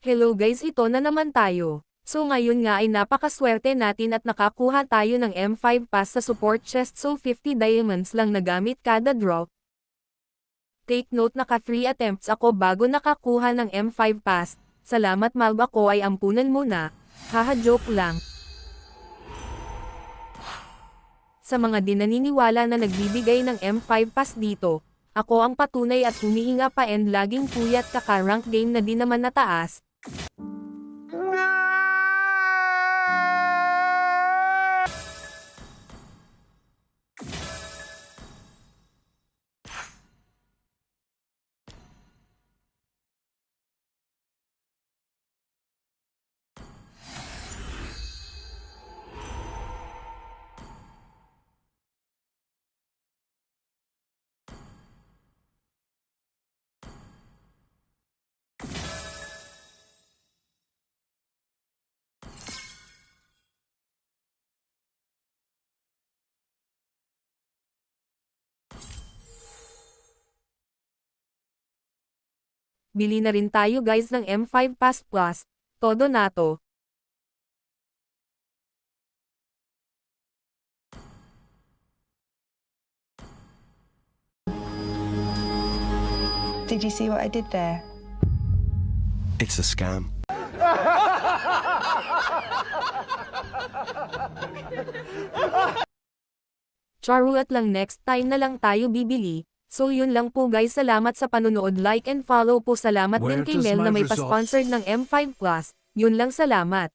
Hello guys, ito na naman tayo. So ngayon nga ay napakaswerte natin at nakakuha tayo ng M5 pass sa support chest, so 50 diamonds lang nagamit kada draw. Take note, naka 3 attempts ako bago nakakuha ng M5 pass. Salamat Malba ko, ay ampunan mo na. Haha, joke lang. Sa mga di naniniwala na nagbibigay ng M5 pass dito, ako ang patunay at humihinga pa, and laging puyat kaka-rank game na di naman nataas. Bili na rin tayo guys ng M5 Pass Plus, todo na to. Did you see what I did there? It's a scam. Charu, at lang next time na lang tayo bibili. So yun lang po guys, salamat sa panunood, like and follow po, salamat din Where kay does Mel na my may results- pa-sponsored ng M5 Plus, yun lang, salamat.